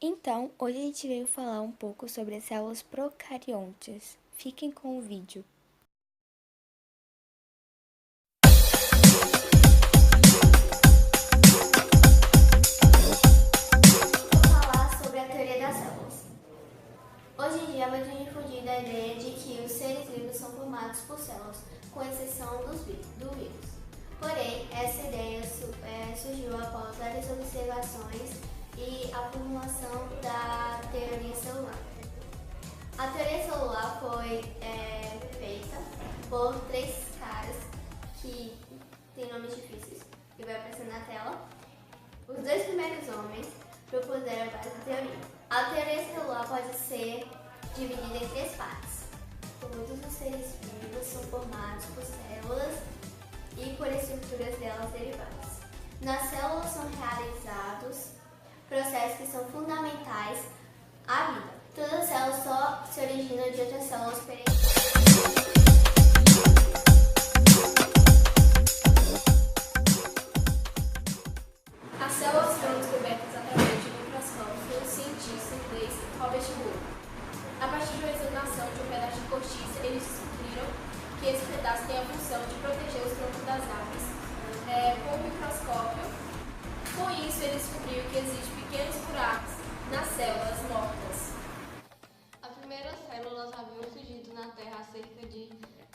Então, hoje a gente veio falar um pouco sobre as células procariontes. Fiquem com o vídeo. Vou falar sobre a teoria das células. Hoje em dia é muito difundida a ideia de que os seres vivos são formados por células, com exceção do vírus. Porém, essa ideia surgiu após várias observações e a formulação da teoria celular. A teoria celular foi feita por três caras que têm nomes difíceis, que vai aparecer na tela. Os dois primeiros homens propuseram essa teoria. A teoria celular pode ser dividida em três partes. Todos os seres vivos são formados por células e por estruturas delas derivadas. Nas células são realizados processos que são fundamentais à vida. Todas as células só se originam de outras células perennes. As células foram descobertas através de um microscópio pelo cientista inglês Robert Boyle. A partir de uma examinação de um pedaço de cortiça, eles descobriram que esse pedaço tem a função de proteger os troncos das árvores com o microscópio. Com isso, eles descobriram que existem pequenos buracos nas células mortas. As primeiras células haviam surgido na Terra há cerca de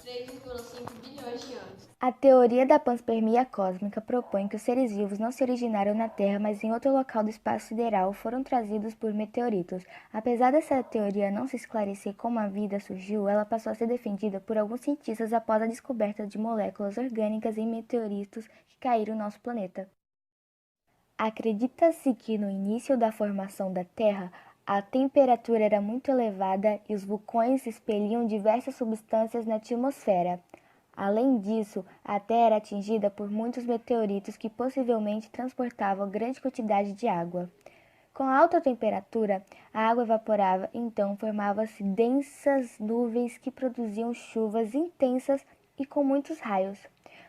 3,5 bilhões de anos. A teoria da panspermia cósmica propõe que os seres vivos não se originaram na Terra, mas em outro local do espaço sideral foram trazidos por meteoritos. Apesar dessa teoria não se esclarecer como a vida surgiu, ela passou a ser defendida por alguns cientistas após a descoberta de moléculas orgânicas em meteoritos que caíram no nosso planeta. Acredita-se que no início da formação da Terra, a temperatura era muito elevada e os vulcões expeliam diversas substâncias na atmosfera. Além disso, a Terra era atingida por muitos meteoritos que possivelmente transportavam grande quantidade de água. Com a alta temperatura, a água evaporava, então formavam-se densas nuvens que produziam chuvas intensas e com muitos raios.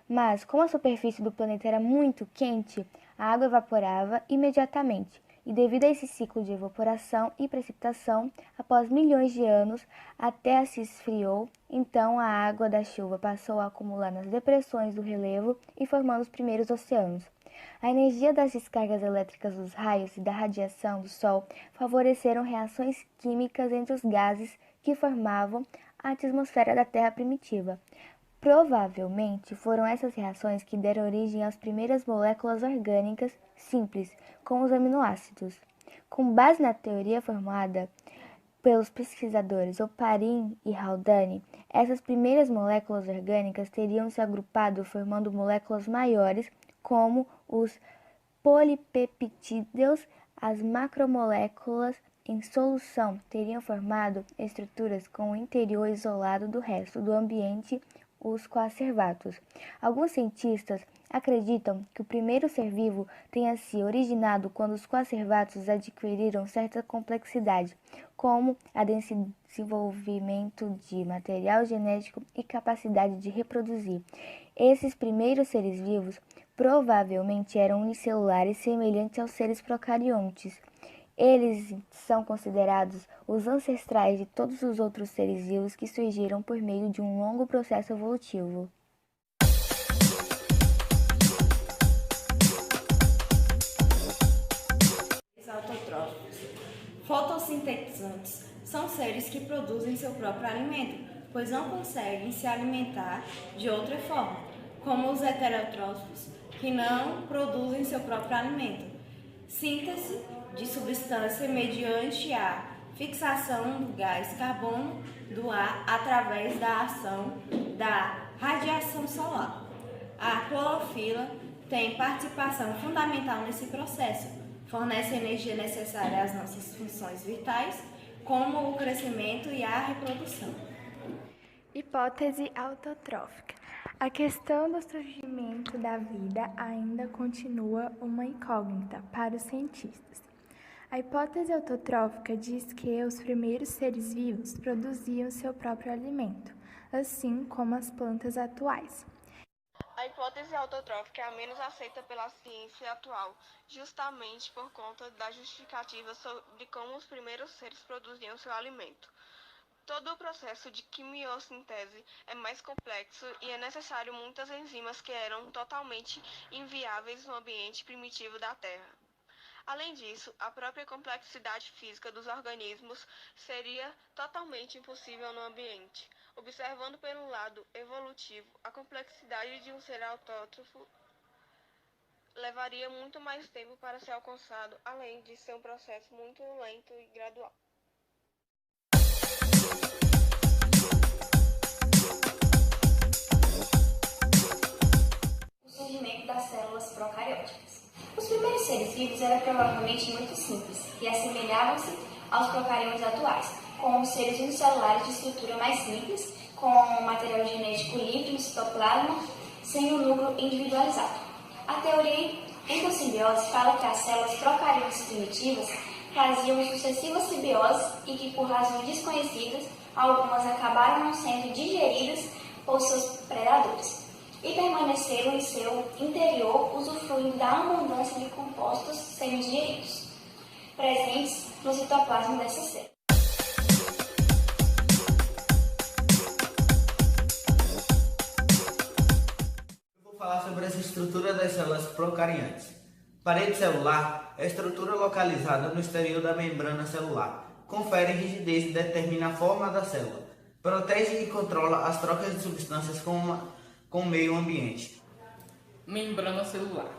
Mas, como a superfície do planeta era muito quente, a água evaporava imediatamente. E devido a esse ciclo de evaporação e precipitação, após milhões de anos, a Terra se esfriou, então a água da chuva passou a acumular nas depressões do relevo e formando os primeiros oceanos. A energia das descargas elétricas dos raios e da radiação do Sol favoreceram reações químicas entre os gases que formavam a atmosfera da Terra primitiva. Provavelmente foram essas reações que deram origem às primeiras moléculas orgânicas simples, como os aminoácidos. Com base na teoria formada pelos pesquisadores Oparin e Haldane, essas primeiras moléculas orgânicas teriam se agrupado formando moléculas maiores, como os polipeptídeos. As macromoléculas em solução teriam formado estruturas com o interior isolado do resto do ambiente, os coacervatos. Alguns cientistas acreditam que o primeiro ser vivo tenha se originado quando os coacervatos adquiriram certa complexidade, como a desenvolvimento de material genético e capacidade de reproduzir. Esses primeiros seres vivos provavelmente eram unicelulares semelhantes aos seres procariontes. Eles são considerados os ancestrais de todos os outros seres vivos que surgiram por meio de um longo processo evolutivo. Autotróficos. Fotossintetizantes são seres que produzem seu próprio alimento, pois não conseguem se alimentar de outra forma, como os heterotróficos, que não produzem seu próprio alimento. Síntese de substância mediante a fixação do gás carbono do ar através da ação da radiação solar. A clorofila tem participação fundamental nesse processo, fornece a energia necessária às nossas funções vitais, como o crescimento e a reprodução. Hipótese autotrófica. A questão do surgimento da vida ainda continua uma incógnita para os cientistas. A hipótese autotrófica diz que os primeiros seres vivos produziam seu próprio alimento, assim como as plantas atuais. A hipótese autotrófica é a menos aceita pela ciência atual, justamente por conta da justificativa sobre como os primeiros seres produziam seu alimento. Todo o processo de quimiossíntese é mais complexo e é necessário muitas enzimas que eram totalmente inviáveis no ambiente primitivo da Terra. Além disso, a própria complexidade física dos organismos seria totalmente impossível no ambiente. Observando pelo lado evolutivo, a complexidade de um ser autótrofo levaria muito mais tempo para ser alcançado, além de ser um processo muito lento e gradual. O surgimento das células procarióticas. Os primeiros seres vivos eram provavelmente muito simples e assemelhavam-se aos procariontes atuais, com os seres unicelulares de estrutura mais simples, com material genético livre no citoplasma, sem o núcleo individualizado. A teoria endossimbiose fala que as células procariontes primitivas faziam sucessivas simbioses e que, por razões desconhecidas, algumas acabaram não sendo digeridas por seus predadores e permaneceram em seu interior usufruindo da abundância de compostos semi-digeridos presentes no citoplasma dessa célula. Vou falar sobre essa estrutura das células procariontes. Parede celular é a estrutura localizada no exterior da membrana celular. Confere rigidez e determina a forma da célula. Protege e controla as trocas de substâncias com o meio ambiente. Membrana celular.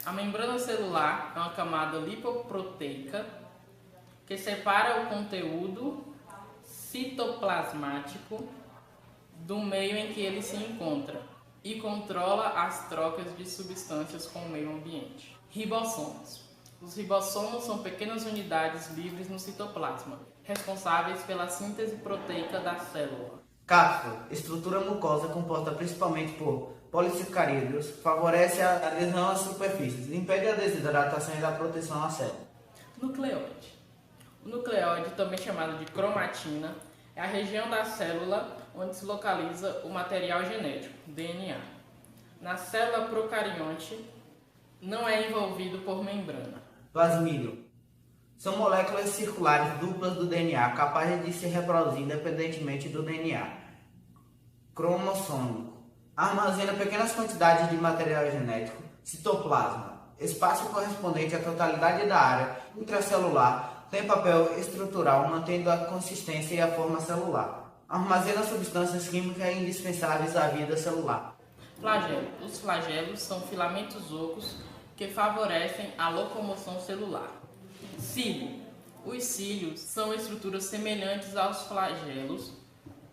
A membrana celular é uma camada lipoproteica que separa o conteúdo citoplasmático do meio em que ele se encontra e controla as trocas de substâncias com o meio ambiente. Ribossomos. Os ribossomos são pequenas unidades livres no citoplasma, responsáveis pela síntese proteica da célula. Cápsula, estrutura mucosa composta principalmente por polissacarídeos, favorece a adesão às superfícies, impede a desidratação e dá proteção à célula. Nucleóide. O nucleóide, também chamado de cromatina, é a região da célula onde se localiza o material genético, DNA. Na célula procarionte, não é envolvido por membrana. Plasmídio. São moléculas circulares duplas do DNA, capazes de se reproduzir independentemente do DNA cromossômico. Armazena pequenas quantidades de material genético, citoplasma, espaço correspondente à totalidade da área intracelular, tem papel estrutural, mantendo a consistência e a forma celular. Armazena substâncias químicas indispensáveis à vida celular. Flagelo. Os flagelos são filamentos ocos que favorecem a locomoção celular. Cílio. Os cílios são estruturas semelhantes aos flagelos,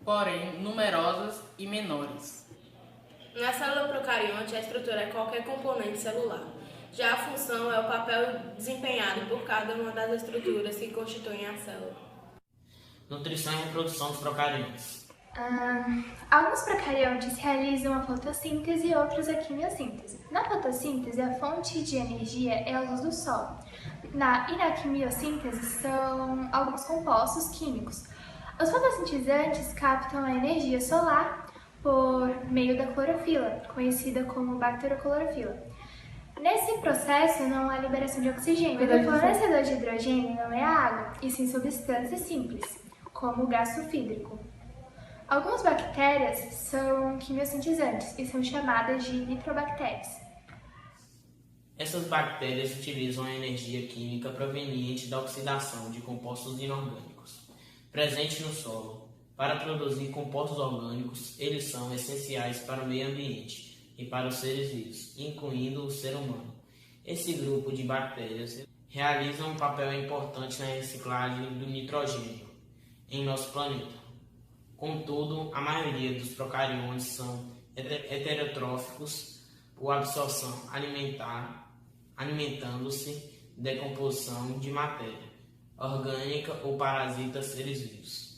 porém numerosas e menores. Na célula procarionte, a estrutura é qualquer componente celular. Já a função é o papel desempenhado por cada uma das estruturas que constituem a célula. Nutrição e reprodução dos procariontes. Alguns procariontes realizam a fotossíntese e outros a quimiossíntese. Na fotossíntese, a fonte de energia é a luz do sol. E na quimiossíntese são alguns compostos químicos. Os fotossintetizantes captam a energia solar por meio da clorofila, conhecida como bacteroclorofila. Nesse processo não há liberação de oxigênio, o fornecedor de hidrogênio não é a água, e sim substâncias simples, como o gás sulfídrico. Algumas bactérias são quimiosintetizantes e são chamadas de nitrobactérias. Essas bactérias utilizam a energia química proveniente da oxidação de compostos inorgânicos presentes no solo. Para produzir compostos orgânicos, eles são essenciais para o meio ambiente e para os seres vivos, incluindo o ser humano. Esse grupo de bactérias realiza um papel importante na reciclagem do nitrogênio em nosso planeta. Contudo, a maioria dos procariontes são heterotróficos por absorção alimentar, alimentando-se decomposição de matéria orgânica ou parasita seres vivos.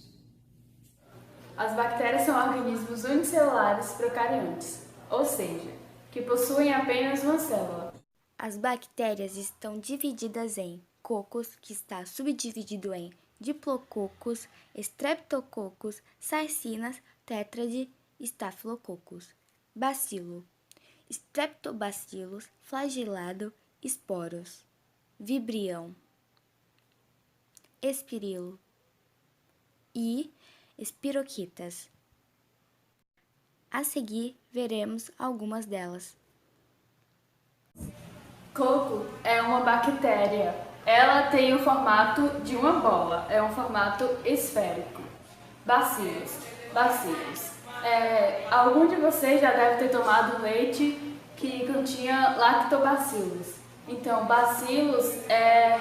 As bactérias são organismos unicelulares procariontes, ou seja, que possuem apenas uma célula. As bactérias estão divididas em cocos, que está subdividido em diplococos, streptococcus, sarcinas, tétrade, estafilococcus. Bacilo. Streptobacilos, flagilado, esporos, vibrião, espirilo e espiroquitas. A seguir, veremos algumas delas. Coco é uma bactéria. Ela tem o formato de uma bola, é um formato esférico. Bacilos. Algum de vocês já deve ter tomado leite que continha lactobacilos. Então, bacilos é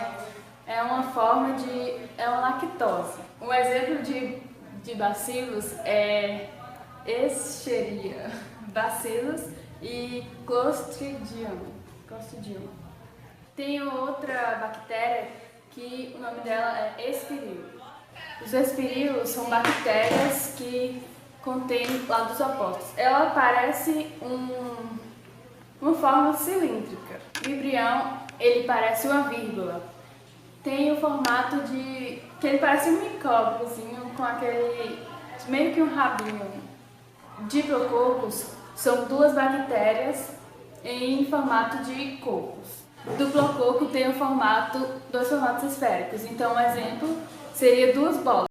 uma forma é uma lactose. Um exemplo de bacilos é Escherichia bacilos e Clostridium. Tem outra bactéria que o nome dela é espirilo. Os espirilos são bactérias que contêm lados opostos. Ela parece uma forma cilíndrica. O vibrião, ele parece uma vírgula. Tem o formato que ele parece um micróbiozinho com aquele meio que um rabinho. Diplococos são duas bactérias em formato de cocos. Duplococo tem dois formatos esféricos. Então, um exemplo seria duas bolas.